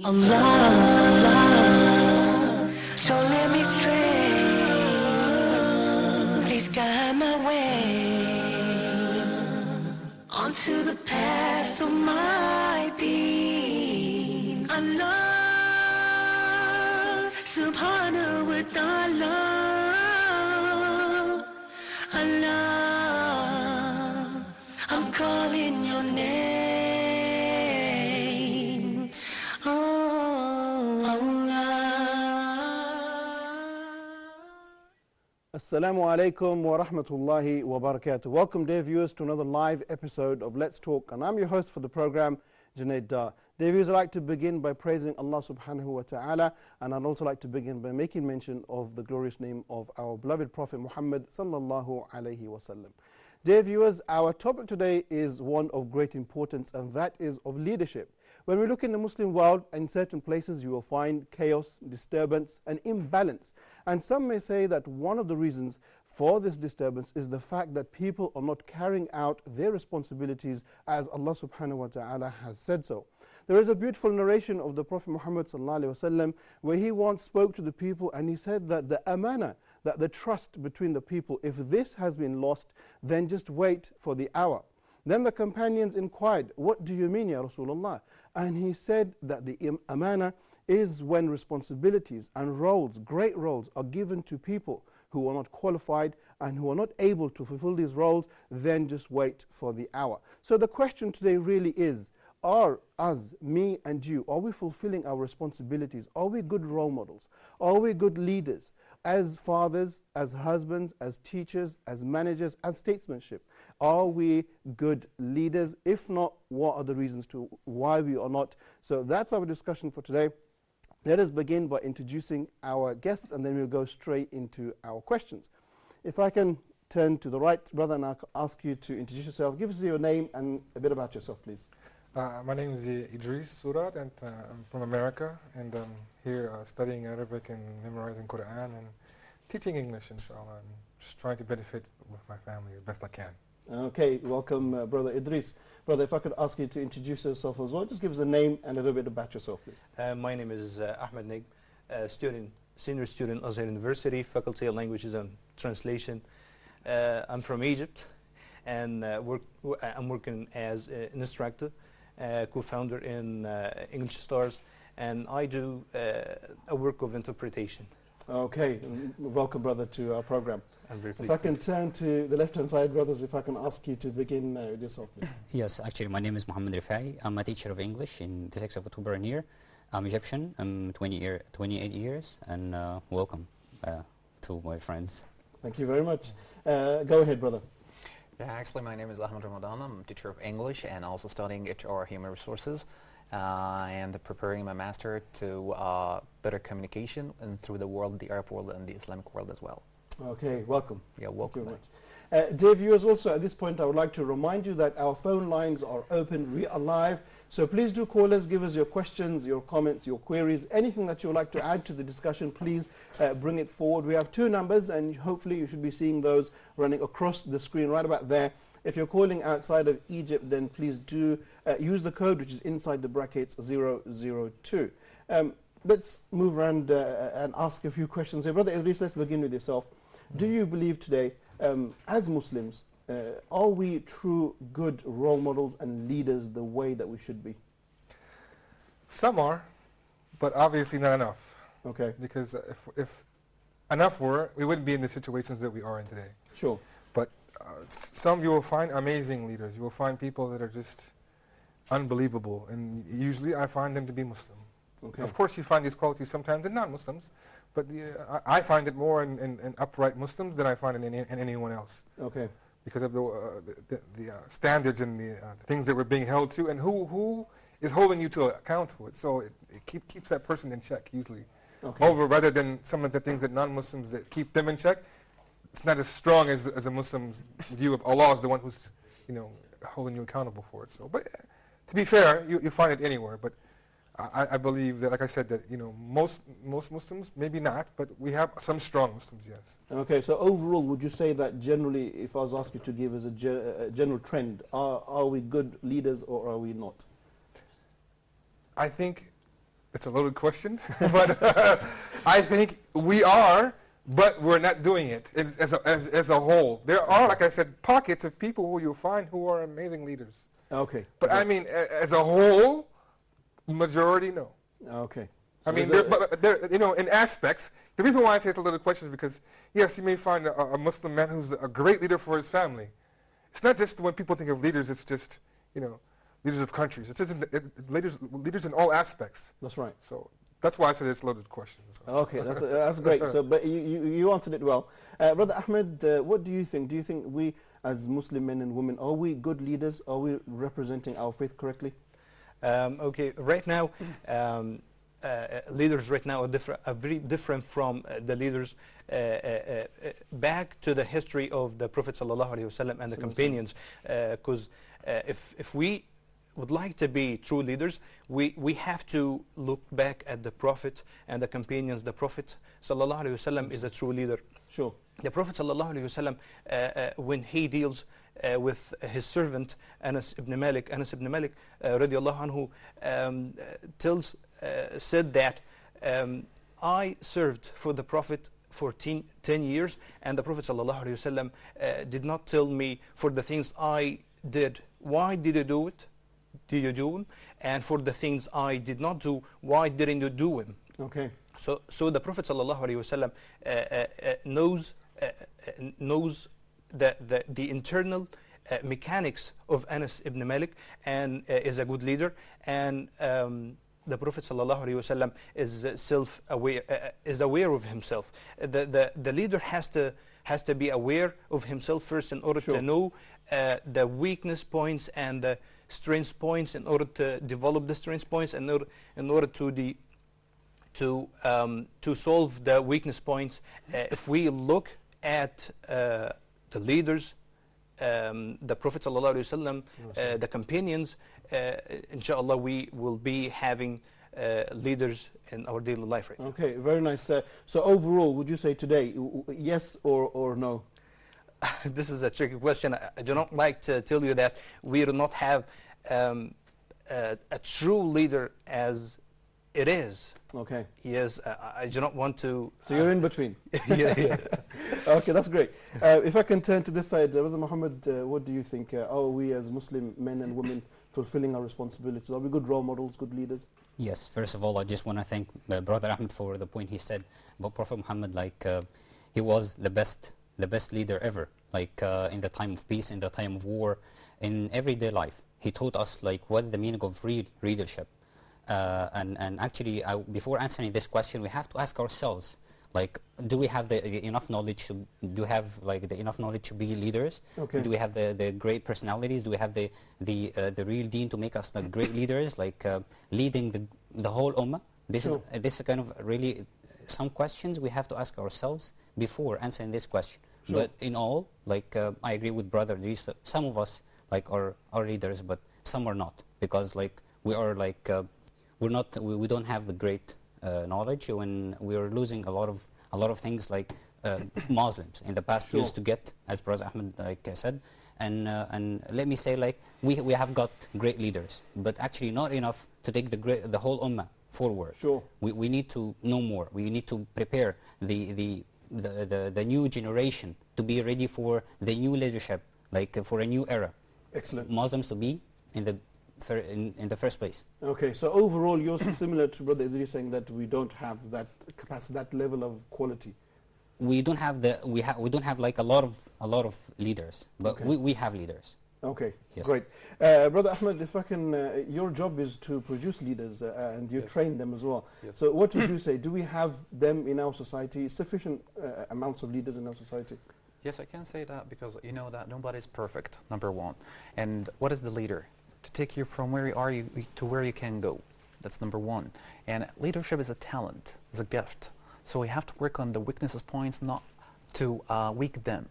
Allah, so let me stray. Please guide my way onto the path of my being. Allah, subhanahu wa ta'ala. Allah, I'm calling your name. Oh, Allah. Assalamu alaikum wa rahmatullahi wa barakatuh. Welcome, dear viewers, to another live episode of Let's Talk. And I'm your host for the program, Junaid Dar. Dear viewers, I'd like to begin by praising Allah subhanahu wa ta'ala. And I'd also like to begin by making mention of the glorious name of our beloved Prophet Muhammad sallallahu alayhi wa sallam. Dear viewers, our topic today is one of great importance, and that is of leadership. When we look in the Muslim world, in certain places you will find chaos, disturbance and imbalance. And some may say that one of the reasons for this disturbance is the fact that people are not carrying out their responsibilities as Allah subhanahu wa ta'ala has said so. There is a beautiful narration of the Prophet Muhammad sallallahu alaihi wasallam where he once spoke to the people and he said that the amana, that the trust between the people, if this has been lost, then just wait for the hour. Then the companions inquired, what do you mean, Ya Rasulullah? And he said that the amana is when responsibilities and roles, great roles, are given to people who are not qualified and who are not able to fulfill these roles, then just wait for the hour. So the question today really is, are us, me and you, are we fulfilling our responsibilities? Are we good role models? Are we good leaders? As fathers, as husbands, as teachers, as managers, as statesmanship, are we good leaders? If not, what are the reasons to why we are not? So that's our discussion for today. Let us begin by introducing our guests, and then we'll go straight into our questions. If I can turn to the right, brother, and I'll ask you to introduce yourself. Give us your name and a bit about yourself, please. My name is Idris Tawfiq, and I'm from America, and I'm here studying Arabic and memorizing Quran and teaching English, inshallah, and just trying to benefit with my family the best I can. Okay, welcome, Brother Idris. Brother, if I could ask you to introduce yourself as well, just give us a name and a little bit about yourself, please. My name is Ahmed Neg, senior student Azhar University, Faculty of Languages and Translation. I'm from Egypt, and I'm working as an instructor, co-founder in English Stars, and I do a work of interpretation. Okay, welcome, brother, to our program. I'm very pleased. If I can turn to the left-hand side, brothers, if I can ask you to begin with yourself, please. Yes, actually, my name is Mohammed Rifai. I'm a teacher of English in the 6th of October in here. I'm Egyptian. I'm 28 years, and welcome to my friends. Thank you very much. Go ahead, brother. Yeah, actually, my name is Ahmed Ramadan. I'm a teacher of English and also studying HR Human Resources and preparing my master to better communication and through the world, the Arab world and the Islamic world as well. Okay, welcome. Yeah, welcome. Thank you very much. Dear viewers, also at this point I would like to remind you that our phone lines are open, we are live, so please do call us, give us your questions, your comments, your queries, anything that you would like to add to the discussion, please bring it forward. We have two numbers and hopefully you should be seeing those running across the screen right about there. If you're calling outside of Egypt, then please do use the code which is inside the brackets 002. Let's move around and ask a few questions here. Brother Idris, let's begin with yourself. Do you believe today, as Muslims, are we true good role models and leaders the way that we should be? Some are, but obviously not enough. Okay. Because if enough were, we wouldn't be in the situations that we are in today. Sure. But some you will find amazing leaders. You will find people that are just unbelievable, and usually I find them to be Muslim. Okay. Of course, you find these qualities sometimes in non-Muslims, but I find it more in upright Muslims than I find in anyone else. Okay. Because of the standards and the things that we're being held to, and who is holding you to account for it. So it keeps that person in check usually. Okay. Over rather than some of the things that non-Muslims that keep them in check. It's not as strong as a Muslim's view of Allah as the one who's, holding you accountable for it. So, but to be fair, you find it anywhere. But I believe that, like I said, that most Muslims, maybe not, but we have some strong Muslims, yes. Okay, so overall, would you say that generally, if I was asked you to give us a general trend, are we good leaders or are we not? I think It's a loaded question, but I think we are, but we're not doing it as a whole. There are, like I said, pockets of people who you'll find who are amazing leaders. Okay. But I mean, as a whole, majority, no. Okay. I So mean, is but there, you know, in aspects, the reason why I say it's a loaded question is because, yes, you may find a Muslim man who's a great leader for his family. It's not just when people think of leaders, it's just, you know, leaders of countries. It's leaders in all aspects. That's right. So that's why I said it's a loaded question. Okay, that's great. So, but you answered it well. Brother Ahmed, what do you think? Do you think we, as Muslim men and women, are we good leaders? Are we representing our faith correctly? Okay, right now, leaders right now are very different from the leaders back to the history of the Prophet ﷺ and the companions. Because if we would like to be true leaders, we have to look back at the Prophet and the companions. The Prophet ﷺ is a true leader. Sure. The Prophet ﷺ, when he deals with his servant Anas ibn Malik radiallahu anhu, said that I served for the Prophet for 10 years, and the Prophet ﷺ did not tell me for the things I did, why did you do it? Did you do them? And for the things I did not do, why didn't you do them? Okay. So the Prophet ﷺ knows the internal mechanics of Anas ibn Malik, and is a good leader. And the Prophet ﷺ is self-aware, is aware of himself. The leader has to be aware of himself first in order to know the weakness points and the strength points, in order to develop the strength points, and in order to solve the weakness points. If we look at the leaders, the Prophet ﷺ, the companions, inshallah we will be having leaders in our daily life right now. Okay, very nice. So overall, would you say today, yes or no? This is a tricky question. I do not like to tell you that we do not have a true leader as it is. Okay. Yes, I do not want to... So you're in between? yeah. Okay, that's great. If I can turn to this side, Brother Muhammad, what do you think? Are we as Muslim men and women fulfilling our responsibilities? Are we good role models, good leaders? Yes, first of all, I just want to thank Brother Ahmed for the point he said about Prophet Muhammad. Like, he was the best leader ever. Like, in the time of peace, in the time of war, in everyday life. He taught us, like, what the meaning of leadership. And actually, before answering this question, we have to ask ourselves, like, do we have the enough knowledge to enough knowledge to be leaders? Okay. Do we have the great personalities? Do we have the real deen to make us the great leaders, like leading the whole ummah? This is kind of really some questions we have to ask ourselves before answering this question. Sure. But in all, like, I agree with Brother Idris. Some of us like are leaders, but some are not, because like we are like we don't have the great knowledge, when we are losing a lot of things, like Muslims in the past used to get, as Brother Ahmed like said, and let me say, like, we have got great leaders, but actually not enough to take the whole ummah forward. Sure. We need to know more. We need to prepare the new generation to be ready for the new leadership, like for a new era. Excellent. Muslims to be in the first place. Okay, so overall, you're similar to Brother Idris, saying that we don't have that capacity, that level of quality. We don't have we don't have like a lot of leaders, but okay. we have leaders. Okay, yes. Great. Brother Ahmed, if I can, your job is to produce leaders and you yes. train them as well. Yes. So what would you say? Do we have them in our society, sufficient amounts of leaders in our society? Yes, I can say that, because you know that nobody's perfect, number one. And what is the leader? To take you from where you are to where you can go. That's number one. And leadership is a talent, it's a gift. So we have to work on the weaknesses points, not to weaken them.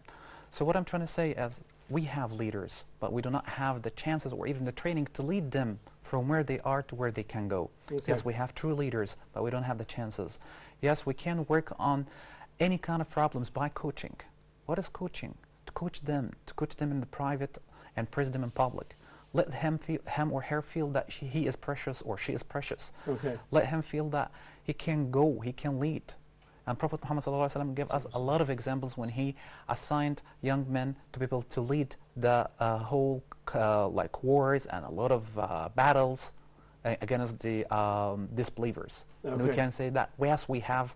So what I'm trying to say is, we have leaders, but we do not have the chances or even the training to lead them from where they are to where they can go. Okay. Yes, we have true leaders, but we don't have the chances. Yes, we can work on any kind of problems by coaching. What is coaching? To coach them in the private and praise them in public. Let him or her feel that he is precious or she is precious. Okay. Let him feel that he can go, he can lead. And Prophet Muhammad ﷺ gave us a lot of examples when he assigned young men to be able to lead the whole like wars and a lot of battles against the disbelievers. And we Okay. can say that yes, we have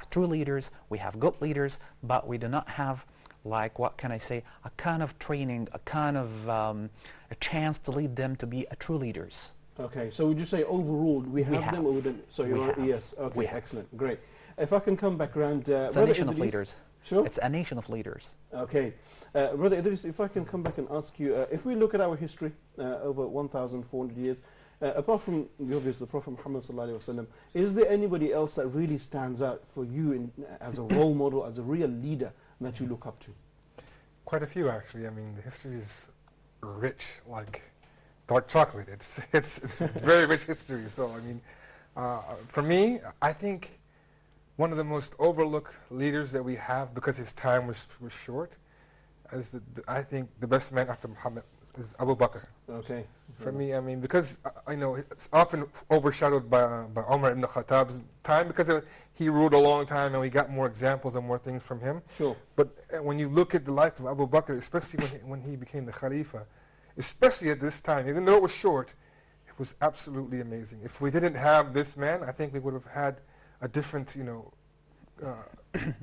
true leaders, we have good leaders, but we do not have, like, what can I say, a kind of training, a kind of a chance to lead them to be true leaders. Okay, so would you say overall we have them, or we don't? So We you're have. yes. Okay, We have. excellent, great. If I can come back around, It's a Brother nation of Idris. leaders. Sure. It's a nation of leaders. Okay, Brother Idris, if I can come back and ask you, if we look at our history over 1,400 years, apart from the obvious, the Prophet Muhammad sallallahu alaihi wasallam, is there anybody else that really stands out for you as a role model, as a real leader that you look up to? Quite a few, actually. I mean, the history is rich, like dark chocolate. It's very rich history. So, I mean, for me, I think one of the most overlooked leaders that we have, because his time was short, is I think the best man after Muhammad is Abu Bakr. Okay. For me, I mean, because I know it's often overshadowed by Omar ibn Khattab's time, because he ruled a long time and we got more examples and more things from him. Sure. But when you look at the life of Abu Bakr, especially when he became the Khalifa, especially at this time, even though it was short, it was absolutely amazing. If we didn't have this man, I think we would have had a different,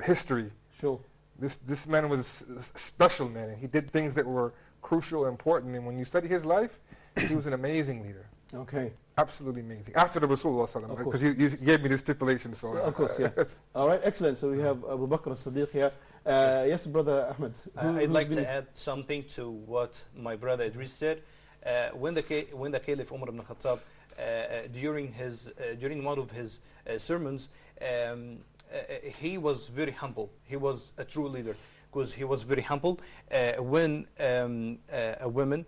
history. Sure. This man was a special man, and he did things that were crucial and important. And when you study his life, he was an amazing leader. Okay. Absolutely amazing. After the Rasulullah sallallahu Of course. because you gave me the stipulation. So Of course, yeah. All right, excellent. So we have Abu Bakr as-Siddiq here. Yes, Brother Ahmed. I'd like to add something to what my brother Idris said. When the Caliph Umar ibn Khattab, during one of his sermons, he was very humble. He was a true leader because he was very humble. When a woman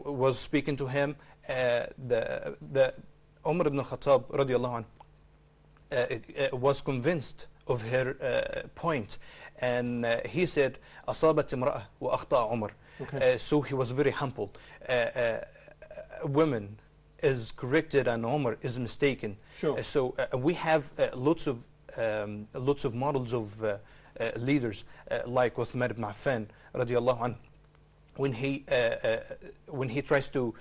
was speaking to him, the Umar ibn Khattab radiallahu anh, was convinced of her point, and he said, "Asabat imra'ah wa akhta'a Umar." Okay. So he was very humble. Women is corrected and Umar is mistaken. Sure. So we have lots of models of leaders like Uthman ibn Affan radiallahu anh, when he tries to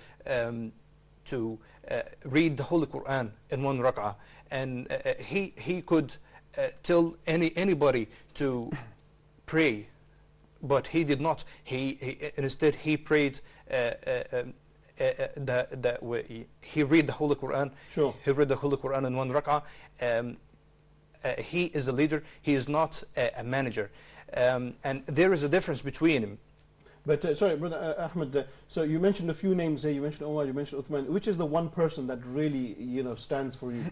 read the Holy Quran in one rak'ah, and he could tell anybody to pray, but he did not. Instead he prayed. He read the Holy Quran. Sure. He read the Holy Quran in one rak'ah. He is a leader. He is not a manager, and there is a difference between him. But sorry, Brother Ahmed. So you mentioned a few names here. You mentioned Omar. You mentioned Uthman. Which is the one person that really, stands for you?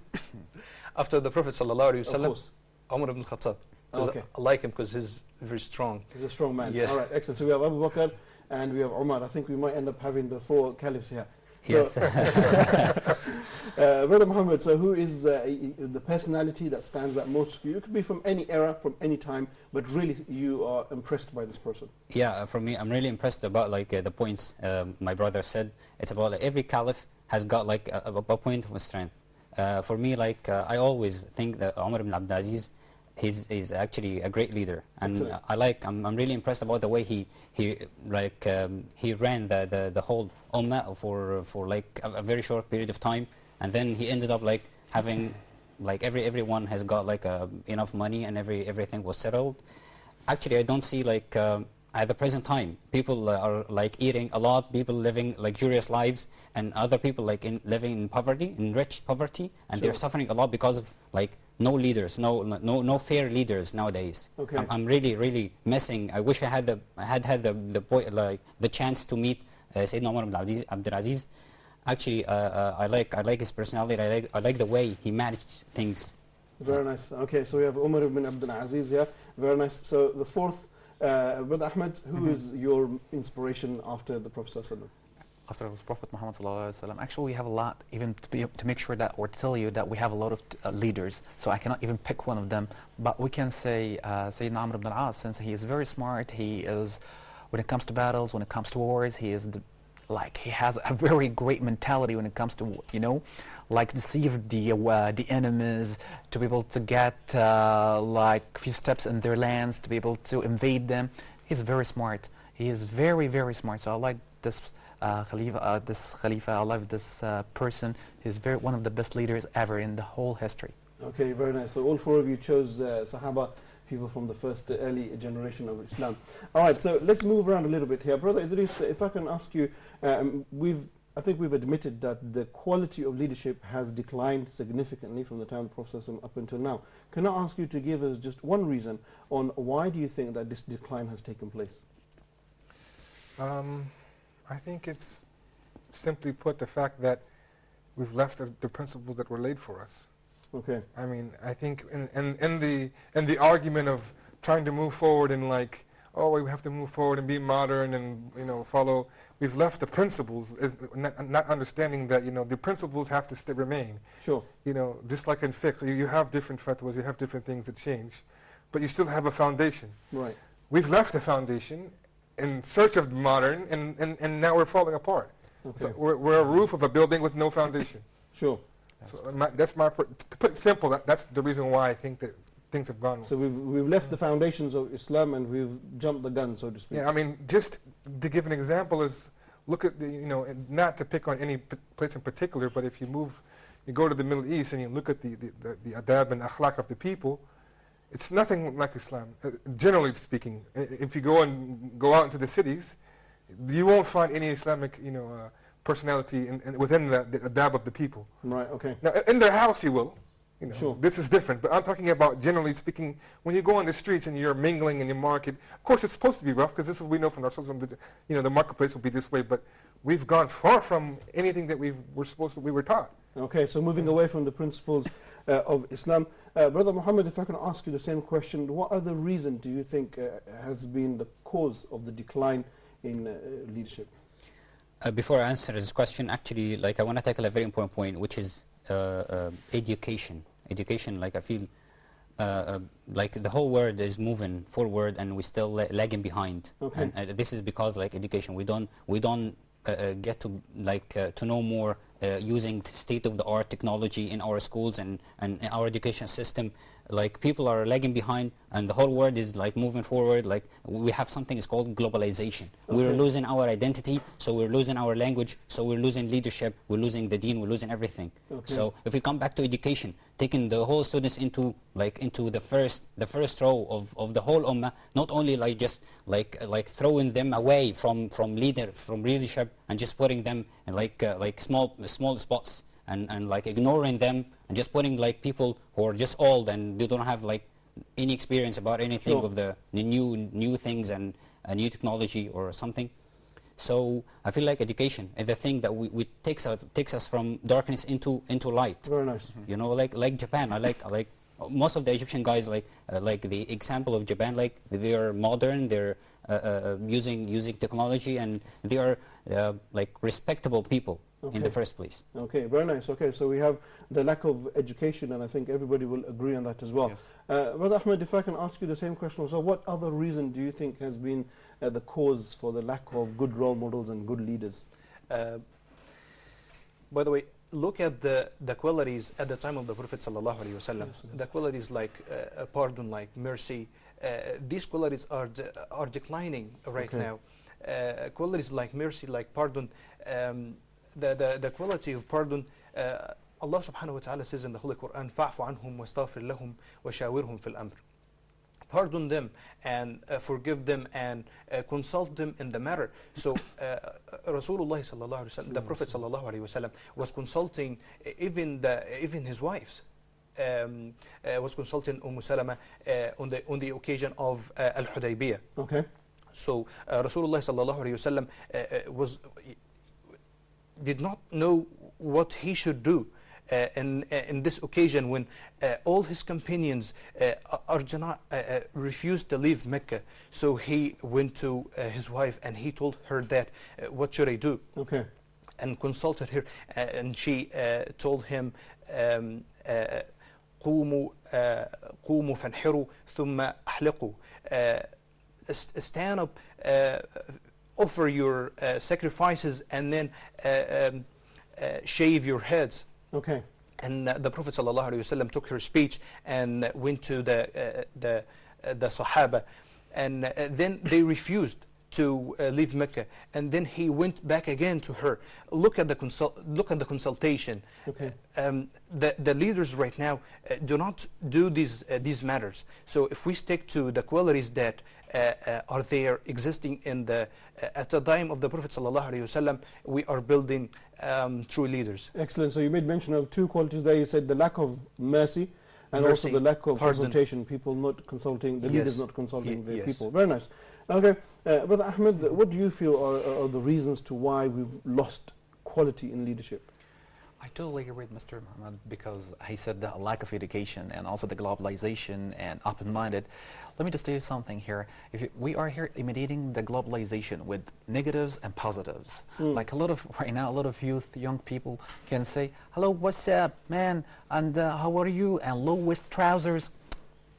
After the Prophet sallallahu alaihi Of wasallam, course. Umar ibn Khattab. Okay. I like him because he's very strong. He's a strong man. Yeah. All right, excellent. So we have Abu Bakr and we have Umar. I think we might end up having the four caliphs here. So, Yes. Brother Muhammad, so who is the personality that stands out most for you? It could be from any era, from any time, but really you are impressed by this person. Yeah, for me, I'm really impressed about the points my brother said. It's about every caliph has got a point of strength. For me, I always think that Umar ibn Abdul Aziz, he's actually a great leader, and Excellent. I'm really impressed about the way he ran the whole ummah for a very short period of time, and then he ended up having everyone has got enough money and everything was settled. Actually, I don't see at the present time people are eating a lot, people living luxurious lives, and other people living in poverty, in rich poverty, and they're suffering a lot because of no leaders, no fair leaders nowadays. Okay. I'm really missing. I wish I had the chance to meet Sayyidina Umar ibn Abdul Aziz. Actually, I like his personality. I like the way he managed things. Very nice. Okay, so we have Umar ibn Abdul Aziz here. Very nice. So the fourth, Brother Ahmed, who is your inspiration after the Prophet sallallahu alaihi wasallam? After the Prophet Muhammad sallallahu alaihi wasallam, actually we have a lot, even to make sure that, or tell you that we have a lot of leaders, so I cannot even pick one of them, but we can say Sayyidina Amr ibn al-As, since he is very smart, he is, when it comes to battles, when it comes to wars, he is like he has a very great mentality when it comes to, you know, like deceive the enemies, to be able to get like a few steps in their lands, to be able to invade them. He's very smart. He is very, very smart. So I like this Khalifa. I love this person. He's one of the best leaders ever in the whole history. Okay, very nice. So all four of you chose Sahaba, people from the first early generation of Islam. All right, so let's move around a little bit here. Brother Idris, if I can ask you, I think we've admitted that the quality of leadership has declined significantly from the time of the Prophet up until now. Can I ask you to give us just one reason on why do you think that this decline has taken place? I think it's simply put the fact that we've left the principles that were laid for us. Okay. I mean, I think in the argument of trying to move forward and like, oh, we have to move forward and be modern and, you know, follow, we've left the principles, not understanding that, you know, the principles have to remain. Sure. You know, just like in fiqh, you have different fatwas, you have different things that change, but you still have a foundation. Right. We've left the foundation in search of modern, and now we're falling apart. Okay. So we're a roof of a building with no foundation. Sure. So that's my, to put it simple, that's the reason why I think that things have gone. So we've left the foundations of Islam and we've jumped the gun, so to speak. Yeah, I mean, just to give an example is, look at the, you know, not to pick on any place in particular, but if you go to the Middle East and you look at the adab and akhlaq of the people, it's nothing like Islam. Generally speaking, if you go out into the cities, you won't find any Islamic, you know, personality within the adab of the people. Right. Okay. Now, in their house, you will. You know, Sure. This is different, but I'm talking about generally speaking, when you go on the streets and you're mingling in your market, of course it's supposed to be rough because this is what we know from ourselves, you know, the marketplace will be this way, but we've gone far from anything that we were taught. Okay, so moving away from the principles of Islam, Brother Muhammad, if I can ask you the same question, what other reason do you think has been the cause of the decline in leadership? Before I answer this question, actually, like I want to tackle a very important point, which is education. Education, like I feel like the whole world is moving forward and we're still lagging behind. Okay. And this is because like education, we don't get to like to know more using state-of-the-art technology in our schools and in our education system. Like people are lagging behind and the whole world is like moving forward. Like we have something is called globalization. Okay. We're losing our identity, so we're losing our language, so we're losing leadership, we're losing the deen, we're losing everything. Okay. So if we come back to education, taking the whole students into the first row of the whole ummah, not only like just like throwing them away from leadership and just putting them in like small spots and like ignoring them and just putting like people who are just old and they don't have like any experience about anything Sure. of the new things and new technology or something. So I feel like education is the thing that we takes us from darkness into light. Very nice. You know, like Japan. I like most of the Egyptian guys like the example of Japan. Like they are modern. They're using technology and they are like respectable people in the first place. Okay, very nice. Okay, so we have the lack of education, and I think everybody will agree on that as well. Yes. Brother Ahmed, if I can ask you the same question, so what other reason do you think has been the cause for the lack of good role models and good leaders? By the way, look at the qualities at the time of the Prophet sallallahu alaihi wasallam. Yes, yes. The qualities like pardon, like mercy. These qualities are declining right Okay. now. Qualities like mercy, like pardon. The quality of pardon. Allah subhanahu wa ta'ala says in the Holy Quran, فَعْفُ عَنْهُمْ وَاسْتَغْفِرْ لَهُمْ وَشَاوِرْهُمْ فِي الْأَمْرِ. Pardon them and forgive them and consult them in the matter. So Rasulullah sallallahu alaihi wasallam, the Prophet sallallahu alaihi wasallam, was consulting even his wives. Was consulting Salama on the occasion of Al-Hudaybiyah. Okay. So Rasulullah sallallahu alaihi wasallam did not know what he should do in this occasion when all his companions refused to leave Mecca. So he went to his wife and he told her that, what should I do? Okay. And consulted her, and she told him, قوموا فانحروا ثم أحلقوا. Stand up offer your sacrifices and then shave your heads. Okay. And the Prophet ﷺ took her speech and went to the Sahaba, and then they refused to leave Mecca, and then he went back again to her. Look at the consultation. Okay. The leaders right now do not do these matters. So if we stick to the qualities that are there existing in at the time of the Prophet ﷺ, we are building true leaders. Excellent. So you made mention of two qualities there. You said the lack of mercy and also the lack of consultation. People not consulting, the leaders not consulting the people. Very nice. Okay, Brother Ahmed, what do you feel are the reasons to why we've lost quality in leadership? I totally agree with Mr. Muhammad, because he said the lack of education and also the globalization and open-minded. Let me just tell you something here. We are here imitating the globalization with negatives and positives. Like right now, a lot of youth, young people can say, hello, what's up, man, and how are you, and low-waist trousers.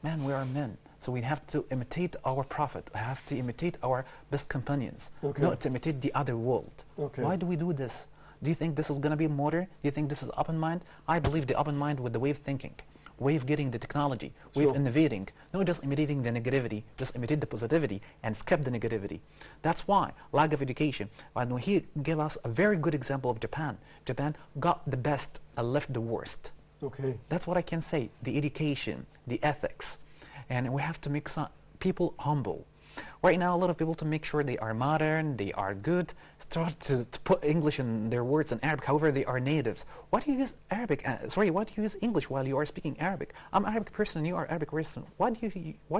Man, we are men. So we have to imitate our prophet. We have to imitate our best companions, not to imitate the other world. Why do we do this? Do you think this is going to be modern? Do you think this is open mind? I believe the open mind with the way of thinking, way of getting the technology, way of innovating, not just imitating the negativity, just imitate the positivity and skip the negativity. That's why lack of education. And he gave us a very good example of Japan. Japan got the best and left the worst. Okay. That's what I can say. The education, the ethics. And we have to make some people humble. Right now, a lot of people, to make sure they are modern, they are good, start to put English in their words in Arabic. However, they are natives. Why do you use Arabic? Why do you use English while you are speaking Arabic? I'm an Arabic person, and you are Arabic person. Why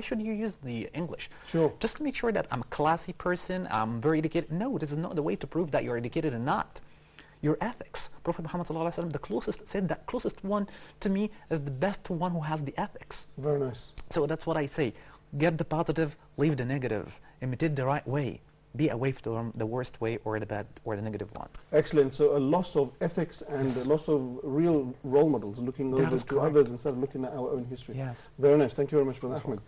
should you use the English? Sure. Just to make sure that I'm a classy person, I'm very educated. No, this is not the way to prove that you're educated or not. Your ethics. Prophet Muhammad ﷺ, said that closest one to me is the best one who has the ethics. Very nice. So that's what I say. Get the positive, leave the negative. Imitate the right way. Be away from the worst way or the bad or the negative one. Excellent. So a loss of ethics and a loss of real role models, looking over to others instead of looking at our own history. Yes. Very nice. Thank you very much, Brother Ahmed.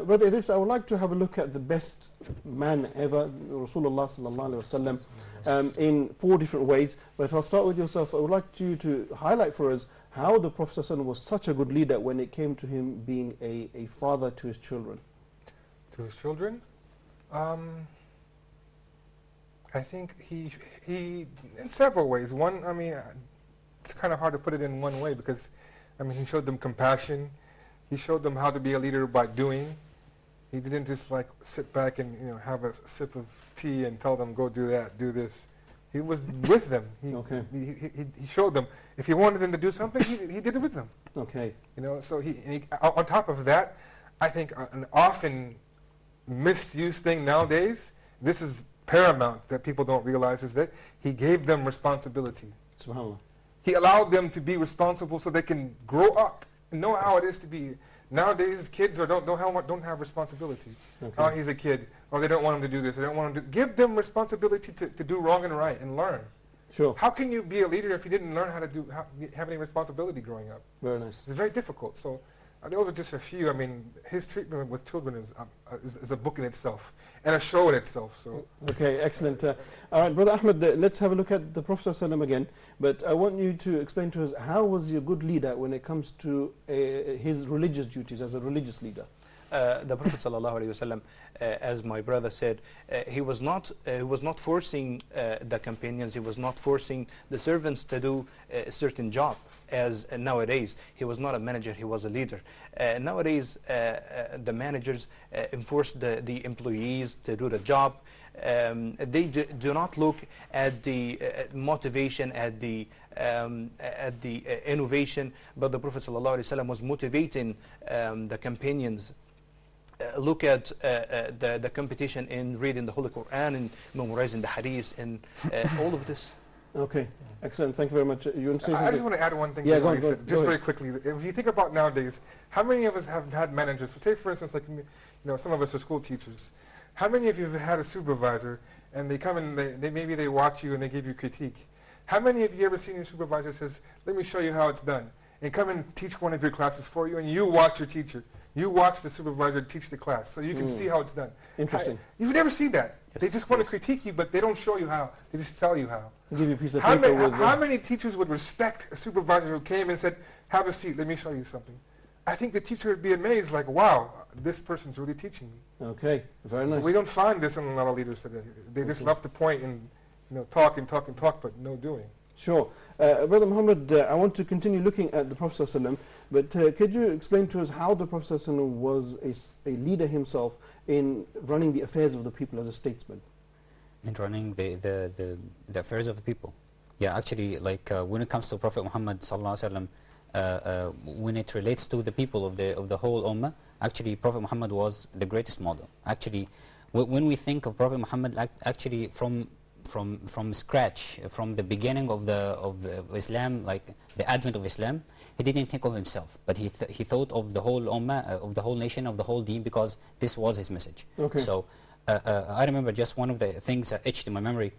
Brother Idris, I would like to have a look at the best man ever, Rasulullah sallallahu alaihi wasallam, in 4 different ways. But I'll start with yourself. I would like you to highlight for us how the Prophet ﷺ was such a good leader when it came to him being a father to his children. To his children? I think he in several ways. One, I mean, it's kind of hard to put it in one way, because, I mean, he showed them compassion. He showed them how to be a leader by doing. He didn't just like sit back and have a sip of tea and tell them, go do that, do this. He was with them. He showed them. If he wanted them to do something, he did it with them. Okay. So on top of that, I think an often misused thing nowadays, this is paramount that people don't realize, is that he gave them responsibility. SubhanAllah. He allowed them to be responsible so they can grow up and know how it is to be. Nowadays, kids don't have responsibility. Oh, he's a kid, or they don't want him to do this. They don't want him to give them responsibility to do wrong and right and learn. Sure. How can you be a leader if you didn't learn how to have any responsibility growing up? Very nice. It's very difficult. So those are just a few. I mean, his treatment with children is a book in itself and a show in itself. So. Okay, excellent. All right, Brother Ahmed, let's have a look at the Prophet ﷺ again. But I want you to explain to us, how was he a good leader when it comes to his religious duties as a religious leader? The Prophet ﷺ, as my brother said, he was not forcing the companions. He was not forcing the servants to do a certain job. As nowadays, he was not a manager, he was a leader. Nowadays, the managers enforce the employees to do the job. They do not look at the motivation, at the innovation, but the Prophet ﷺ was motivating the companions. Look at the competition in reading the Holy Quran and memorizing the Hadith and all of this. Okay, excellent. Thank you very much. You want to say something? I just want to add one thing. Yeah, to what you go said, just ahead. very quickly. If you think about nowadays, how many of us have had managers? Say, for instance, like some of us are school teachers. How many of you have had a supervisor and they come and maybe they watch you and they give you critique? How many of you ever seen your supervisor says, "Let me show you how it's done," and come and teach one of your classes for you, and you watch your teacher You watch the supervisor teach the class, so you can see how it's done. Interesting. You've never seen that. They Yes, just want to yes. critique you, but they don't show you how. They just tell you how. Give you a piece of How paper many, with how many teachers would respect a supervisor who came and said, have a seat, let me show you something? I think the teacher would be amazed, like, wow, this person's really teaching me. Okay, very nice. We don't find this in a lot of leaders today. They just love to point and talk and talk and talk, but no doing. Sure. Brother Muhammad, I want to continue looking at the Prophet ﷺ, but could you explain to us how the Prophet ﷺ was a leader himself in running the affairs of the people as a statesman? And running the affairs of the people. Yeah, actually, like when it comes to Prophet Muhammad sallallahu alaihi wasallam, when it relates to the people of the whole ummah, actually Prophet Muhammad was the greatest model. Actually, when we think of Prophet Muhammad, actually from scratch, from the beginning of the Islam, like the advent of Islam, he didn't think of himself, but he thought of the whole ummah, of the whole nation, of the whole deen, because this was his message. Okay. So I remember just one of the things that etched in my memory.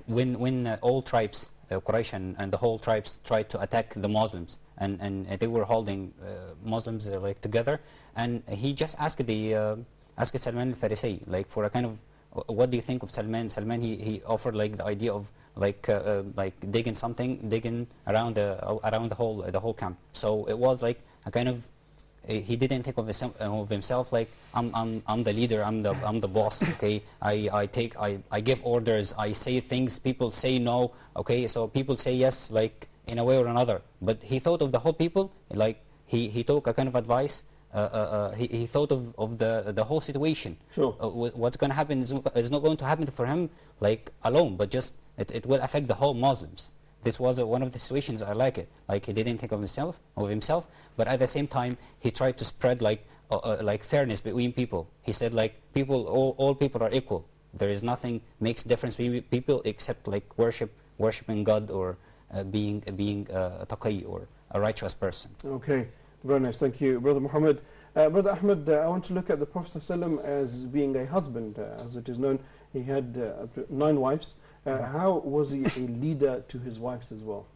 When all tribes, Quraysh and the whole tribes tried to attack the Muslims, and they were holding Muslims like together, and he just asked Salman al-Farisi, like, for a kind of, what do you think of Salman? Salman, he offered like the idea of like digging around the whole camp. So it was like a kind of, he didn't think of himself like, I'm the leader, I'm the boss. Okay, I give orders, I say things, people say no. Okay, so people say yes, like in a way or another. But he thought of the whole people, like he took a kind of advice. He thought of the whole situation. Sure. What's going to happen is not going to happen for him like alone, but just it will affect the whole Muslims. This was one of the situations I like it. Like, he didn't think of himself, but at the same time he tried to spread like fairness between people. He said like all people are equal. There is nothing makes difference between people except like worshiping God, or being a taqi, or a righteous person. Okay, very nice. Thank you, Brother Muhammad. Brother Ahmed, I want to look at the Prophet ﷺ as being a husband. As it is known, he had 9 wives. How was he a leader to his wives as well?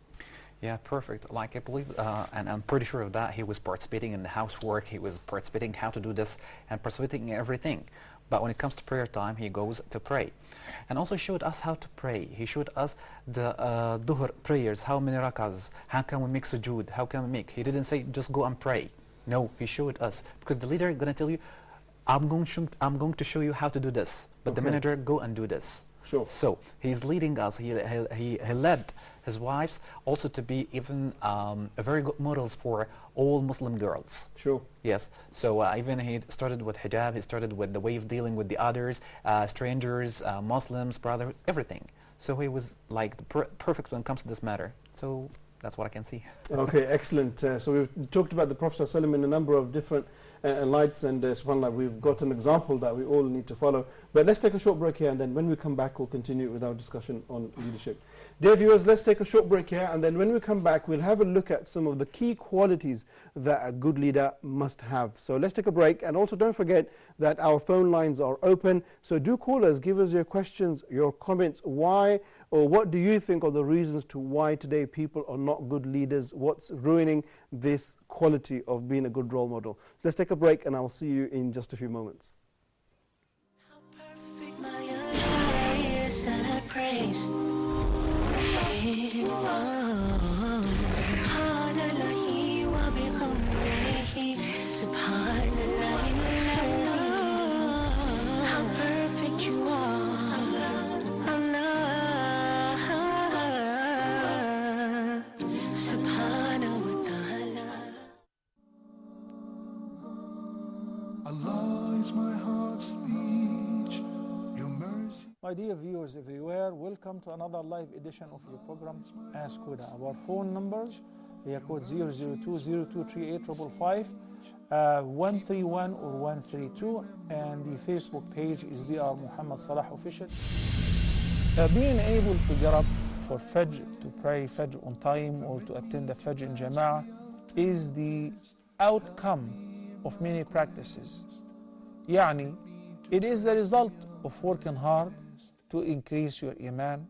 Yeah, perfect. Like, I believe, and I'm pretty sure of that, he was participating in the housework, he was participating how to do this, and participating in everything. But when it comes to prayer time, he goes to pray. And also showed us how to pray. He showed us the duhr prayers, how many rakahs, how can we make sujood, how can we make. He didn't say, just go and pray. No, he showed us. Because the leader is going to tell you, I'm going to show you how to do this. But the manager, go and do this. Sure. So he's leading us. He led his wives also to be even very good models for all Muslim girls. Sure. Yes. So even he started with hijab. He started with the way of dealing with the others, strangers, Muslims, brothers, everything. So he was like perfect when it comes to this matter. So that's what I can see. Okay, excellent. So we've talked about the Prophet ﷺ in a number of different lights, and subhanAllah, we've got an example that we all need to follow. But let's take a short break here, and then when we come back, we'll continue with our discussion on leadership. Dear viewers, let's take a short break here, and then when we come back, we'll have a look at some of the key qualities that a good leader must have. So let's take a break, and also don't forget that our phone lines are open. So do call us, give us your questions, your comments, why or what do you think are the reasons to why today people are not good leaders? What's ruining this quality of being a good role model? So let's take a break, and I'll see you in just a few moments. How perfect my Allah is, and I praise. Subhanallahi wa bihamdihi, subhanallah. How perfect you are, Allah, subhanahu wa ta'ala. Allah is my heart's speech, your mercy. My dear viewers everywhere, welcome to another live edition of your program Ask Huda. Our phone numbers, are code 002023855, 131 or 132, and the Facebook page is Dr. Muhammad Salah Official. Being able to get up for Fajr, to pray Fajr on time, or to attend the Fajr in Jama'ah is the outcome of many practices. Yani, it is the result of working hard to increase your iman,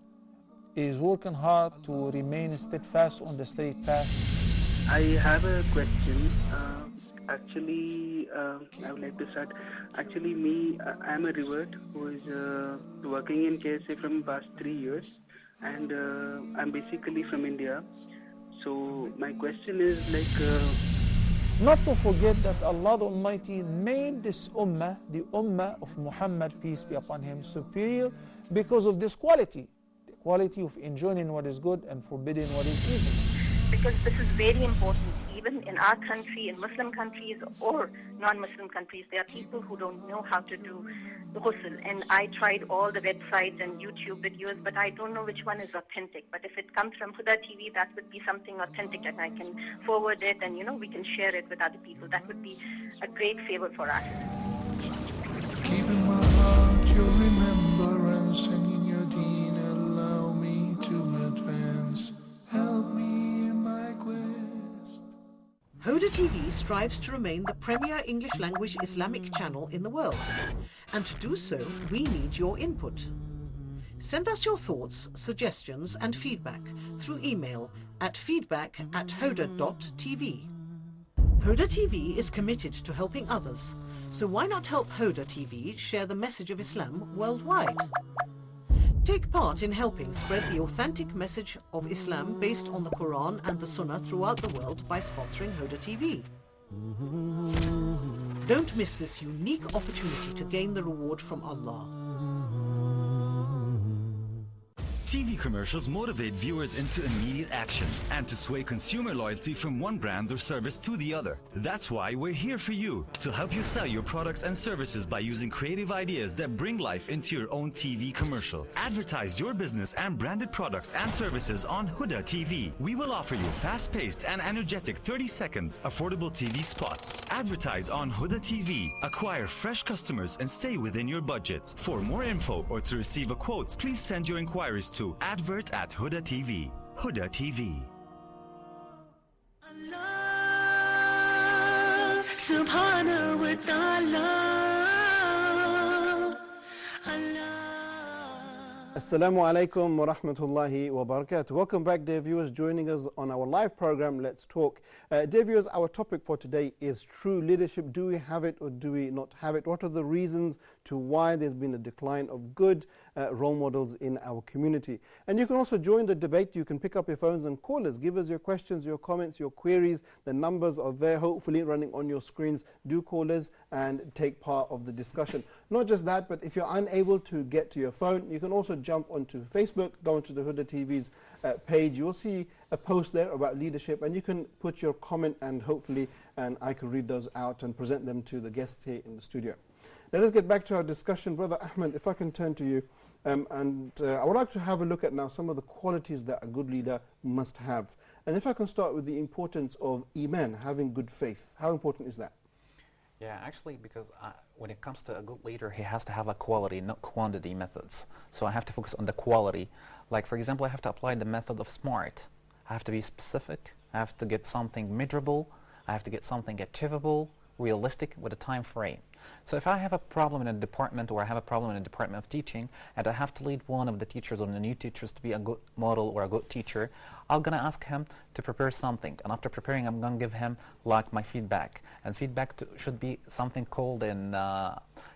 is working hard to remain steadfast on the straight path, I have a question. Actually, I would like to start. Actually, I'm a revert who is working in KSA from past 3 years, and I'm basically from India. So my question is Not to forget that Allah the Almighty made this ummah, the ummah of Muhammad, peace be upon him, superior because of this quality. The quality of enjoining what is good and forbidding what is evil. Because this is very important. Even in our country, in Muslim countries or non-Muslim countries, there are people who don't know how to do ghusl. And I tried all the websites and YouTube videos, but I don't know which one is authentic. But if it comes from Huda TV, that would be something authentic, and I can forward it, and we can share it with other people. That would be a great favor for us. Keep in my heart your remembrance, and in your deen allow me to advance. Help me in my quest. Huda TV strives to remain the premier English language Islamic channel in the world. And to do so, we need your input. Send us your thoughts, suggestions and feedback through email at feedback@hoda.tv. Huda TV is committed to helping others, so why not help Huda TV share the message of Islam worldwide? Take part in helping spread the authentic message of Islam based on the Quran and the Sunnah throughout the world by sponsoring Huda TV. Don't miss this unique opportunity to gain the reward from Allah. TV commercials motivate viewers into immediate action and to sway consumer loyalty from one brand or service to the other. That's why we're here for you, to help you sell your products and services by using creative ideas that bring life into your own TV commercial. Advertise your business and branded products and services on Huda TV. We will offer you fast-paced and energetic 30-second affordable TV spots. Advertise on Huda TV, acquire fresh customers and stay within your budget. For more info or to receive a quote, please send your inquiries to advert@Huda TV. Huda TV. Allah subhanahu wa ta'ala. Assalamu alaikum wa rahmatullahi wa barakatuh. Welcome back, dear viewers, joining us on our live program, Let's Talk. Dear viewers, our topic for today is true leadership. Do we have it or do we not have it? What are the reasons to why there's been a decline of good role models in our community? And you can also join the debate. You can pick up your phones and call us. Give us your questions, your comments, your queries. The numbers are there, hopefully running on your screens. Do call us and take part of the discussion. Not just that, but if you're unable to get to your phone, you can also jump onto Facebook, go onto the Huda TV's page. You'll see a post there about leadership, and you can put your comment, and hopefully I can read those out and present them to the guests here in the studio. Let us get back to our discussion. Brother Ahmed, if I can turn to you, I would like to have a look at now some of the qualities that a good leader must have. And if I can start with the importance of Iman, having good faith. How important is that? Yeah, actually, because when it comes to a good leader, he has to have a quality, not quantity methods. So I have to focus on the quality. Like, for example, I have to apply the method of SMART. I have to be specific. I have to get something measurable. I have to get something achievable, realistic, with a time frame. So if I have a problem in a department, or I have a problem in a department of teaching, and I have to lead one of the teachers or the new teachers to be a good model or a good teacher, I'm going to ask him to prepare something. And after preparing, I'm going to give him like my feedback. And feedback should be something called in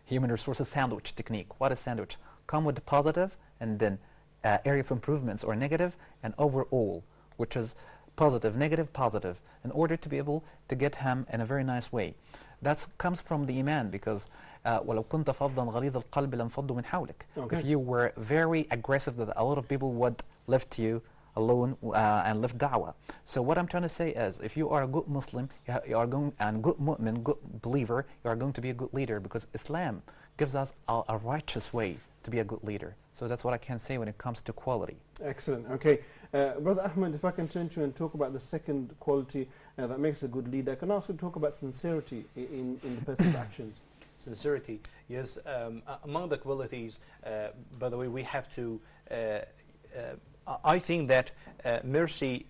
human resources sandwich technique. What is sandwich? Come with the positive, and then area of improvements or negative, and overall, which is positive, negative, positive, in order to be able to get him in a very nice way. That comes from the Iman, because وَلَوْ كُنْتَ فَضًّا غَلِيظَ الْقَلْبِ لَانْفَضُّوا مِنْ حَوْلِكَ. If you were very aggressive, that a lot of people would left you alone and left da'wah. So what I'm trying to say is, if you are a good Muslim, you are going, and good mu'min, good believer, you are going to be a good leader, because Islam gives us a righteous way to be a good leader. So that's what I can say when it comes to quality. Excellent. Okay. Brother Ahmed, if I can turn to you and talk about the second quality that makes a good leader, I can also talk about sincerity in the person's actions. Sincerity, yes. Among the qualities, by the way, we have to, I think that mercy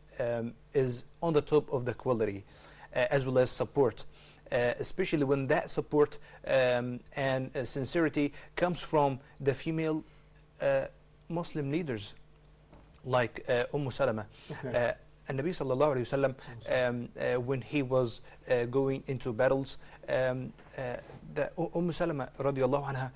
is on the top of the quality, as well as support. Especially when that support and sincerity comes from the female Muslim leaders, like Salama. Okay. Nabi sallallahu alayhi wa sallam, when he was going into battles, Salama radiallahu anha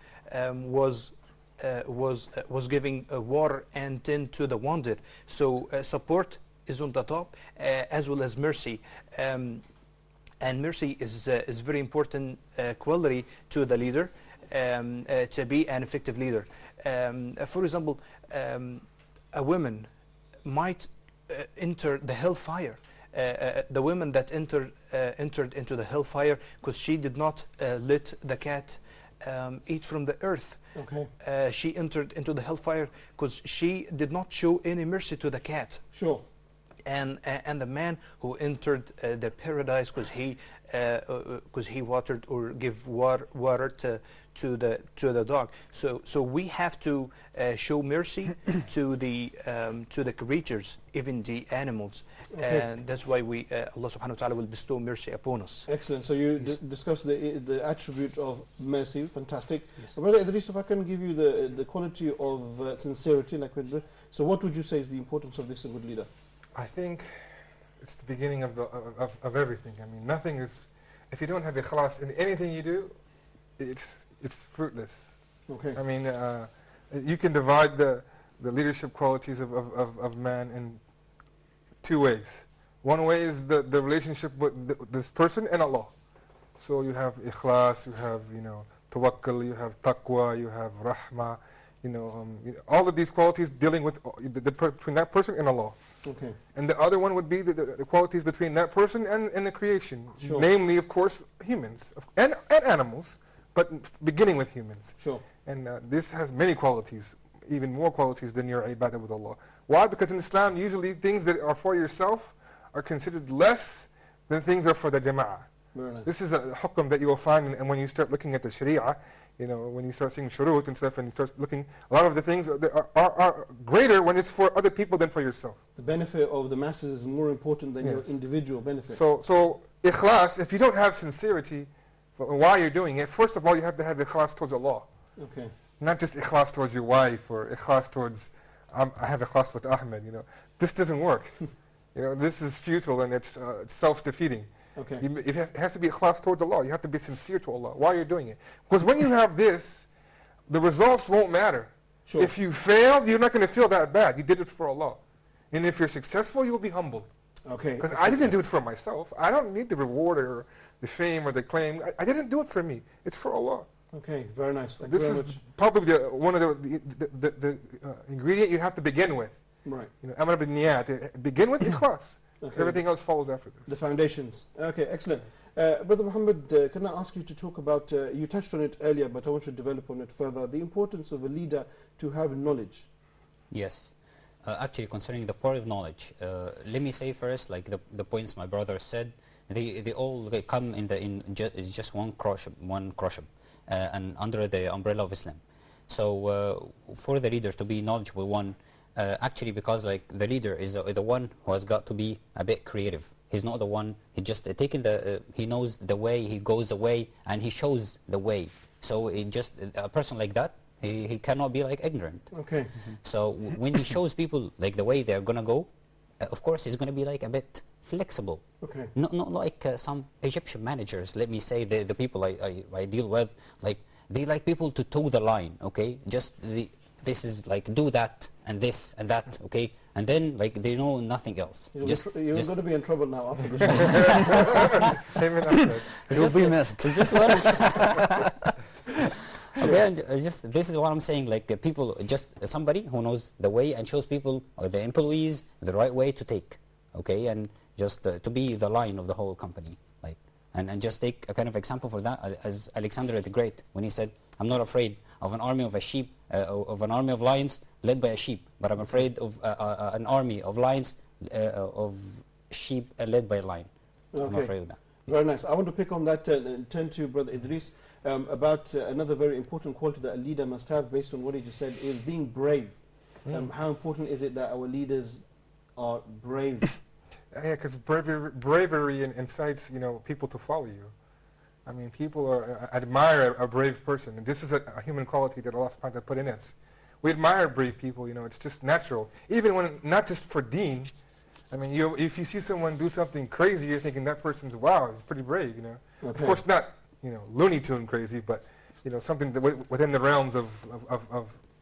was giving water and tent to the wounded. So support is on the top, as well as mercy. And mercy is very important quality to the leader, to be an effective leader. For example, a woman might enter the hellfire. The woman that entered into the hellfire because she did not let the cat eat from the earth. Okay. She entered into the hellfire because she did not show any mercy to the cat. Sure. And the man who entered the paradise because he watered or give water to the dog. So we have to show mercy to the creatures, even the animals, and that's why Allah subhanahu wa ta'ala will bestow mercy upon us. Excellent. So you discussed the attribute of mercy. Fantastic. Yes. Brother Idris, if I can give you the quality of sincerity, like so what would you say is the importance of this in a good leader? I think it's the beginning of everything. I mean, nothing is, if you don't have ikhlas in anything you do, it's fruitless. Okay. I mean, you can divide the leadership qualities of man in two ways. One way is the relationship with this person and Allah. So you have ikhlas, you have tawakkul, you have taqwa, you have rahmah, all of these qualities dealing with between that person and Allah. Okay. And the other one would be the qualities between that person and the creation. Sure. Namely, of course, humans and animals, but beginning with humans. Sure. And this has many qualities, even more qualities than your ibadah with Allah. Why? Because in Islam, usually things that are for yourself are considered less than things that are for the jama'ah. Very nice. This is a hukm that you will find, and when you start looking at the sharia, when you start seeing shurut and stuff, and you start looking, a lot of the things are greater when it's for other people than for yourself. The benefit of the masses is more important than your individual benefit. So ikhlas, if you don't have sincerity why you're doing it, first of all, you have to have ikhlas towards Allah. Okay. Not just ikhlas towards your wife or ikhlas towards, I have ikhlas with Ahmed. This doesn't work. This is futile and it's self-defeating. Okay. It has to be ikhlas towards Allah. You have to be sincere to Allah while you're doing it. Because when you have this, the results won't matter. Sure. If you fail, you're not going to feel that bad. You did it for Allah. And if you're successful, you'll be humbled. Okay. Because I didn't do it for myself. I don't need the reward or the fame or the claim. I didn't do it for me. It's for Allah. Okay, very nice. Thank this you is very much. probably one of the ingredient you have to begin with. Right. Amr bin Niyat. Begin with ikhlas. Okay. Everything else follows after this. The foundations. Okay, excellent. Brother Muhammad, can I ask you to talk about, you touched on it earlier, but I want you to develop on it further, the importance of a leader to have knowledge. Yes. Actually, concerning the part of knowledge, let me say first, like the points my brother said, they all come in just one kroshim, and under the umbrella of Islam. So for the leader to be knowledgeable one, actually because like the leader is the one who has got to be a bit creative. He's not the one, he just he knows the way, he goes the way, and he shows the way. So a person like that, he cannot be like ignorant. Okay. So when he shows people like the way they're gonna go, of course he's gonna be like a bit flexible. Okay. Not like some Egyptian managers, let me say, the people I deal with, like they like people to toe the line, okay? This is like do that and this and that, okay? And then like they know nothing else. You're going to be in trouble now after this. You'll be missed. It's just what okay, and this is what I'm saying, like people, just somebody who knows the way and shows people or the employees the right way to take, okay? And just to be the line of the whole company, like, and just take a kind of example for that as Alexander the Great, when he said, I'm not afraid of an army of a sheep, of an army of lions led by a sheep, but I'm afraid of an army of lions, of sheep led by a lion. Okay. I'm afraid of that. Very nice. I want to pick on that and turn to Brother Idris about another very important quality that a leader must have, based on what he just said, is being brave. How important is it that our leaders are brave? Yeah, because bravery incites people to follow you. I mean, people admire a brave person, and this is a human quality that Allah subhanahu wa ta'ala put in us. We admire brave people, it's just natural. Even when, not just for deen, I mean, if you see someone do something crazy, you're thinking that person's, wow, he's pretty brave, you know. Okay. Of course, not, you know, Looney Tune crazy, but, you know, something that within the realms of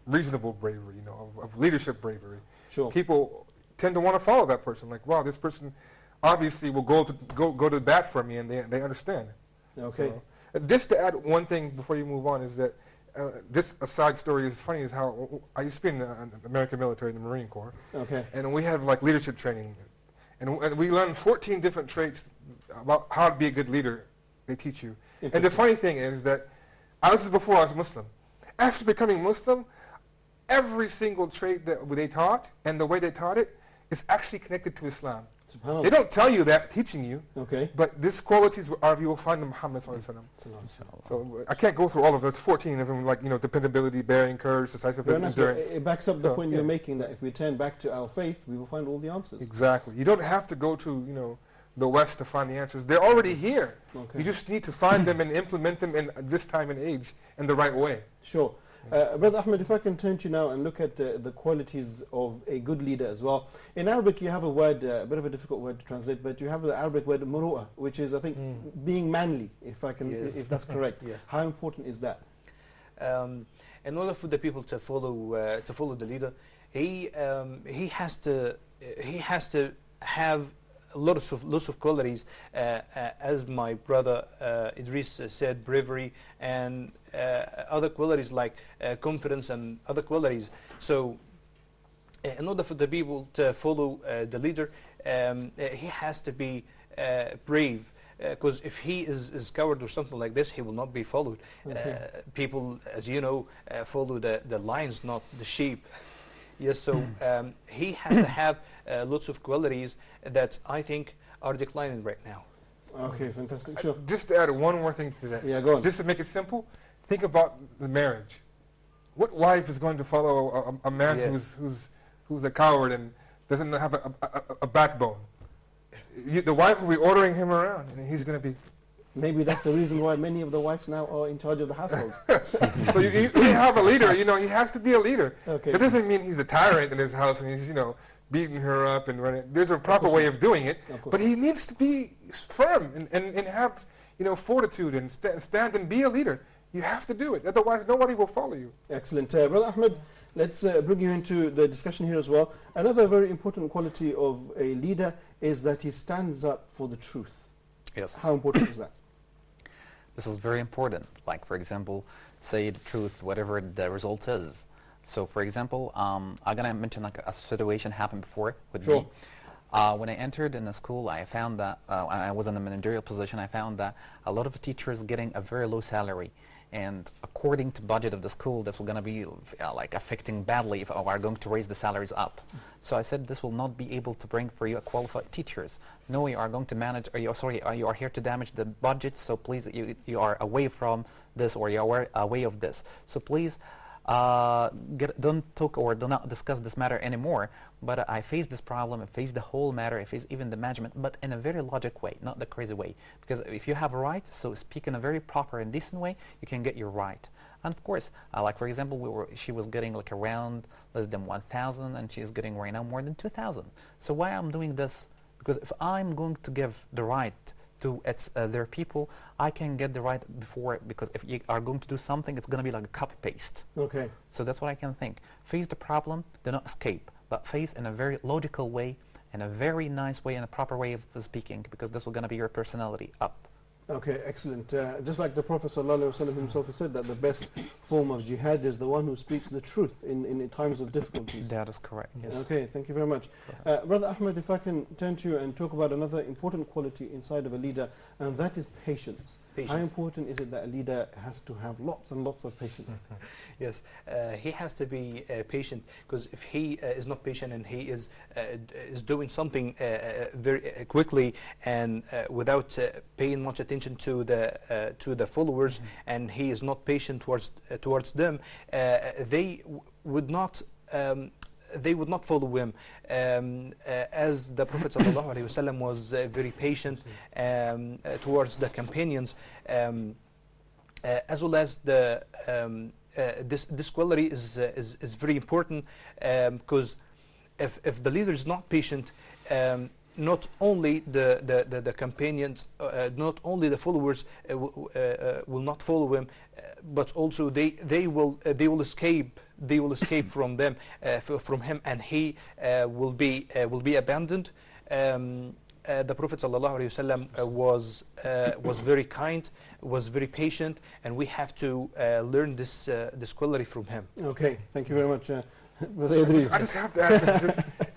reasonable bravery, you know, of leadership bravery. Sure. People tend to want to follow that person. Like, wow, this person obviously will go to the bat for me, and they understand. Okay. So, just to add one thing before you move on is that this a side story is funny is how I used to be in the American military, in the Marine Corps. Okay. And we have like leadership training, and we learn 14 different traits about how to be a good leader. They teach you. And the funny thing is that this is before I was Muslim. After becoming Muslim, every single trait that they taught and the way they taught it is actually connected to Islam. They don't tell you that teaching you, okay, but these qualities you will find in Muhammad sallallahu alaihi wasallam. So I can't go through all of them. It's 14 of them, like, you know, dependability, bearing, courage, decisive endurance. It backs up the point you're making, that if we turn back to our faith, we will find all the answers. Exactly. You don't have to go to, you know, the West to find the answers. They're already here. Okay. You just need to find them and implement them in this time and age in the right way. Sure. Brother Ahmed, if I can turn to you now and look at the qualities of a good leader as well. In Arabic, you have a word, a bit of a difficult word to translate, but you have the Arabic word muru'ah, which is, I think, being manly, if that's correct. Yes. How important is that? In order for the people to follow the leader, he has to have lots of qualities, as my brother Idris said, bravery and other qualities like confidence and other qualities. So in order for the people to follow the leader, he has to be brave, because if he is coward or something like this, he will not be followed. Okay. People, as you know, follow the lions, not the sheep. Yes, so he has to have lots of qualities that I think are declining right now. Okay, fantastic. Sure. Just to add one more thing to that. Yeah, go on. Just to make it simple, think about the marriage. What wife is going to follow a man who's a coward and doesn't have a backbone? The wife will be ordering him around, and he's going to be... Maybe that's the reason why many of the wives now are in charge of the households. So you have a leader, you know, he has to be a leader. Okay. That doesn't mean he's a tyrant in his house and he's, you know, beating her up and running. There's a proper way of doing it, but he needs to be firm and have, you know, fortitude and stand and be a leader. You have to do it, otherwise nobody will follow you. Excellent. Brother Ahmed, let's bring you into the discussion here as well. Another very important quality of a leader is that he stands up for the truth. Yes. How important is that? This is very important. Like, for example, say the truth, whatever the result is. So, for example, I'm going to mention like a situation happened before with me. When I entered in the school, I found that I was in a managerial position. I found that a lot of teachers getting a very low salary. And according to budget of the school, this was going to be like affecting badly if we are going to raise the salaries up. So I said, this will not be able to bring for you a qualified teachers. No, you are going to manage, or you are here to damage the budget. So please, you are away from this, or you are away of this. So please, don't talk or do not discuss this matter anymore. But I faced this problem, I faced the whole matter, I faced even the management, but in a very logic way, not the crazy way. Because if you have a right, so speak in a very proper and decent way, you can get your right. And of course, like for example, she was getting like around less than 1,000, and she's getting right now more than 2,000. So why I'm doing this? Because if I'm going to give the right to their people, I can get the right before, because if you are going to do something, it's going to be like a copy-paste. Okay. So that's what I can think. Face the problem, do not escape, but face in a very logical way, in a very nice way, in a proper way of speaking, because this is going to be your personality up. Okay, excellent. Just like the Prophet ﷺ himself has said that the best form of jihad is the one who speaks the truth in times of difficulties. That is correct, yes. Okay, thank you very much. Brother Ahmed, if I can turn to you and talk about another important quality inside of a leader, and that is patience. How important is it that a leader has to have lots and lots of patience? Yes, he has to be patient, because if he is not patient and he is doing something very quickly and without paying much attention to the followers, and he is not patient towards them, they would not follow him. As the Prophet ﷺ was very patient towards the companions, as well as this quality is very important, because if the leader is not patient, not only the companions, not only the followers will not follow him, but also they will escape from them, from him, and he will be abandoned. The Prophet ﷺ was very kind, was very patient, and we have to learn this quality from him. Okay, thank you very much. Brother Idris. I just have to add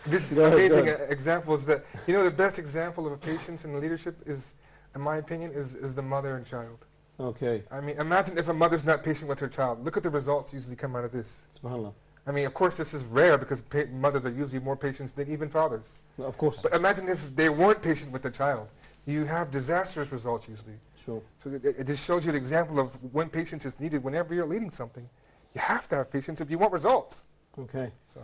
this amazing examples that, the best example of a patience in leadership is, in my opinion, is the mother and child. Okay. I mean, imagine if a mother's not patient with her child. Look at the results usually come out of this. SubhanAllah. I mean, of course, this is rare because mothers are usually more patient than even fathers. Of course. But imagine if they weren't patient with the child. You have disastrous results usually. Sure. So it just shows you the example of when patience is needed. Whenever you're leading something, you have to have patience if you want results. Okay. So.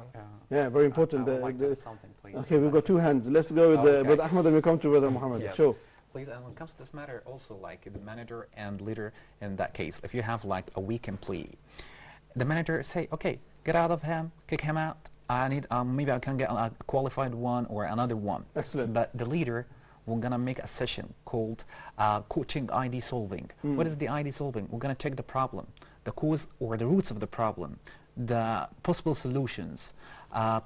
Yeah, very important. I would like to add something, please. Okay, we've got two hands. Let's go with Brother Ahmed and we come to Brother Muhammad. Yes. Sure. Please, and when it comes to this matter, also like the manager and leader in that case, if you have like a weak employee, the manager say, okay, get out of him, kick him out. I need, maybe I can get a qualified one or another one. Excellent. But the leader, we're gonna make a session called coaching ID solving. What is the ID solving? We're gonna check the problem, the cause or the roots of the problem, the possible solutions,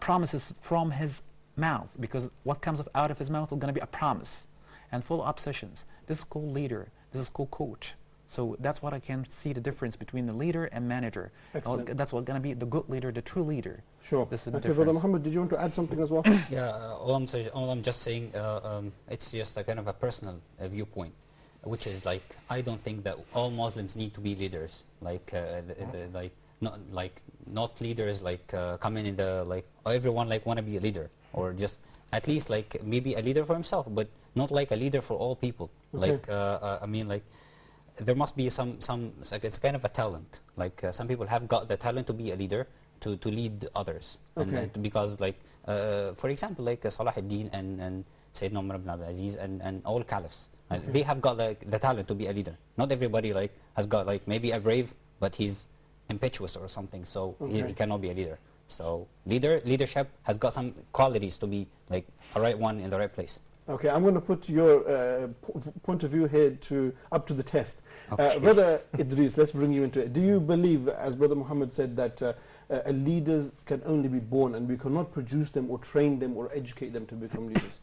promises from his mouth, because what comes out of his mouth is gonna be a promise, and follow-up sessions. This is called leader, this is called coach. So that's what I can see the difference between the leader and manager. Excellent. That's what's going to be the good leader, the true leader. Sure. This is the Okay, difference. Brother Muhammad, did you want to add something as well? Yeah, all I'm just saying, it's just a kind of a personal viewpoint, which is like, I don't think that all Muslims need to be leaders. Like, not leaders like coming in the like everyone like want to be a leader, or just at least like maybe a leader for himself, but not like a leader for all people. Okay. Like I mean like. There must be some like it's kind of a talent. Like some people have got the talent to be a leader, to lead others. Okay. And because like, for example, like Salah ad-Din and Sayyidina Umar ibn Abdul Aziz and all caliphs, they have got like the talent to be a leader. Not everybody like has got like maybe a brave, but he's impetuous or something, so he cannot be a leader. So leadership has got some qualities to be like a right one in the right place. Okay, I'm going to put your point of view here up to the test. Okay. Brother Idris, let's bring you into it. Do you believe, as Brother Muhammad said, that leaders can only be born and we cannot produce them or train them or educate them to become leaders?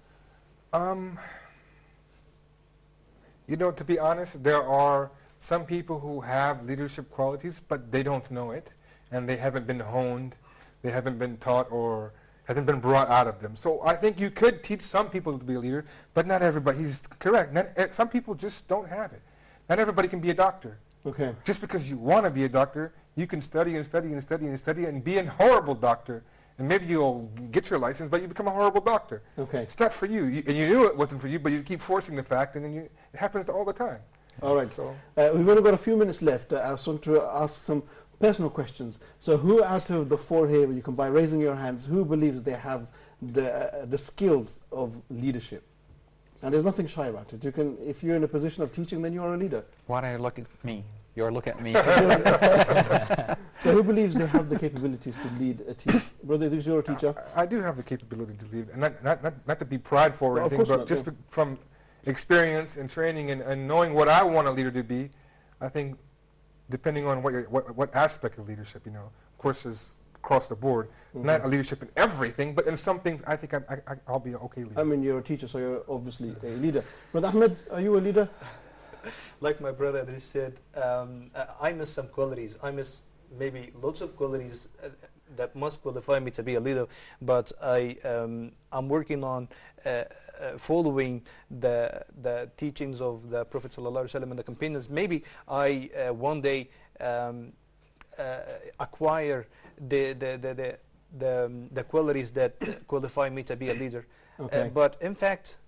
To be honest, there are some people who have leadership qualities, but they don't know it, and they haven't been honed, they haven't been taught, or hasn't been brought out of them. So I think you could teach some people to be a leader, but not everybody. He's correct. Some people just don't have it. Not everybody can be a doctor. Okay. Just because you want to be a doctor, you can study and study and study and study and be a horrible doctor. And maybe you'll get your license, but you become a horrible doctor. Okay. It's not for you. And you knew it wasn't for you, but you keep forcing the fact, and then it happens all the time. All right. So we've only got a few minutes left. I just want to ask some personal questions. So who out of the four here, you can by raising your hands, who believes they have the skills of leadership? And there's nothing shy about it. You can, if you're in a position of teaching, then you are a leader. Why do you look at me? You're look at me. So who believes they have the capabilities to lead a team? Brother, this is your teacher. I do have the capability to lead, and not to be prideful or Well, of anything, course but not, just from experience and training and knowing what I want a leader to be. I think depending on what aspect of leadership, of course, is across the board. Not a leadership in everything, but in some things, I think I'll be an okay leader. I mean, you're a teacher, so you're obviously a leader. Brother Ahmed, are you a leader? Like my brother Idris said, I miss some qualities. I miss maybe lots of qualities that must qualify me to be a leader, but I'm working on following the teachings of the Prophet ﷺ and the companions. Maybe I one day acquire the qualities that qualify me to be a leader. Okay. But in fact,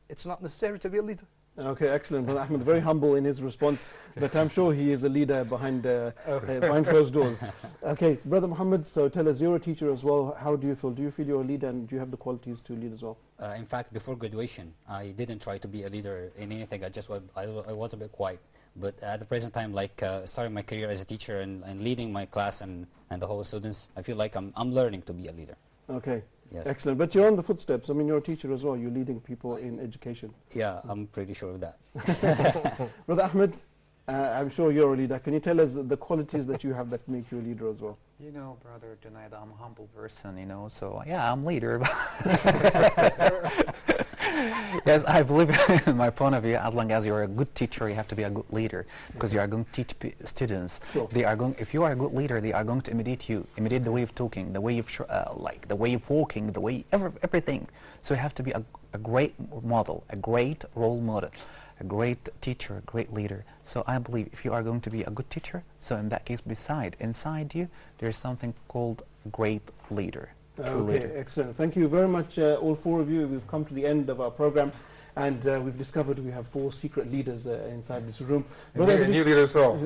it's not necessary to be a leader. Okay, excellent. Brother Ahmed, very humble in his response, but I'm sure he is a leader behind closed doors. Okay, Brother Muhammad, so tell us, you're a teacher as well. How do you feel? Do you feel you're a leader, and do you have the qualities to lead as well? In fact, before graduation, I didn't try to be a leader in anything. I was a bit quiet. But at the present time, like starting my career as a teacher and leading my class and the whole students, I feel like I'm learning to be a leader. Okay. Yes. Excellent. But you're on the footsteps. I mean, you're a teacher as well. You're leading people in education. Yeah, I'm pretty sure of that. Brother Ahmed, I'm sure you're a leader. Can you tell us the qualities that you have that make you a leader as well? You know, Brother Junaid, I'm a humble person, you know, so yeah, I'm leader. Yes, I believe in my point of view, as long as you're a good teacher, you have to be a good leader, because you are going to teach students. Sure. They are going, if you are a good leader, they are going to imitate you, imitate the way of talking, the way of like the way of walking, the way everything. So you have to be a great model, a great role model, a great teacher, a great leader. So I believe if you are going to be a good teacher, so in that case, inside you, there's something called great leader. Okay, excellent. Thank you very much, all four of you. We've come to the end of our program, and we've discovered we have 4 secret leaders inside this room. And a new leader, so.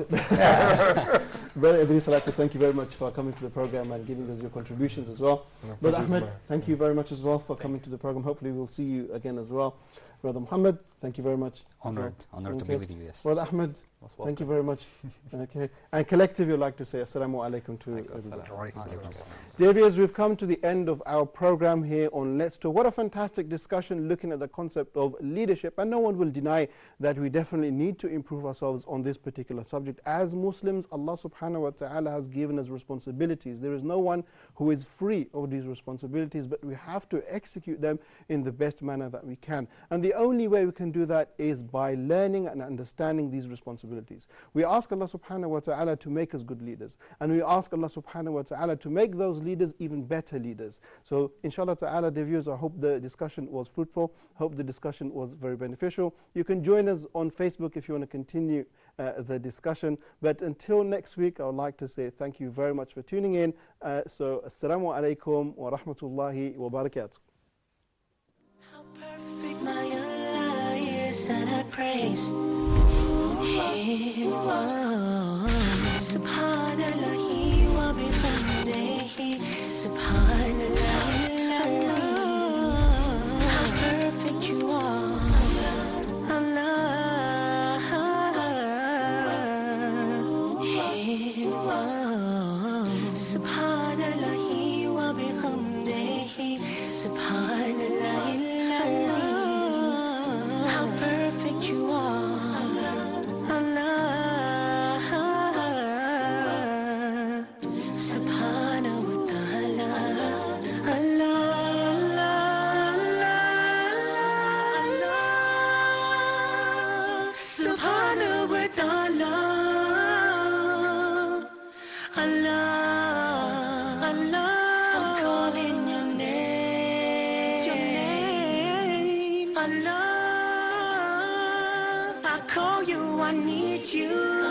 Brother Idris, I'd like to thank you very much for coming to the program and giving us your contributions as well. No, Brother Ahmed, thank you very much as well for coming to the program. Hopefully we'll see you again as well. Brother Muhammad, thank you very much. Honored to be with you, yes. Brother Ahmed, thank you very much. Okay. And collective, you'd like to say Assalamu alaikum to everybody. Dear viewers, we've come to the end of our program here on Let's Talk. What a fantastic discussion looking at the concept of leadership. And no one will deny that we definitely need to improve ourselves on this particular subject. As Muslims, Allah subhanahu wa ta'ala has given us responsibilities. There is no one who is free of these responsibilities, but we have to execute them in the best manner that we can. And the only way we can do that is by learning and understanding these responsibilities. We ask Allah subhanahu wa ta'ala to make us good leaders, and we ask Allah subhanahu wa ta'ala to make those leaders even better leaders. So inshallah ta'ala, dear viewers, I hope the discussion was fruitful, hope the discussion was very beneficial. You can join us on Facebook if you want to continue the discussion, but until next week, I would like to say thank you very much for tuning in. So assalamu alaikum wa rahmatullahi wa barakatuh. Perfect my Allah is, and I praise Him. Subhanallah wa bihamdihi, Subhanallah, how perfect you are, Allah. Subhanallah wa bihamdihi, Subhanallah. How perfect you are, Allah, Subhanahu wa ta'ala, Allah, Subhanahu wa ta'ala, Allah, I'm calling your name, Allah. I call you, I need you.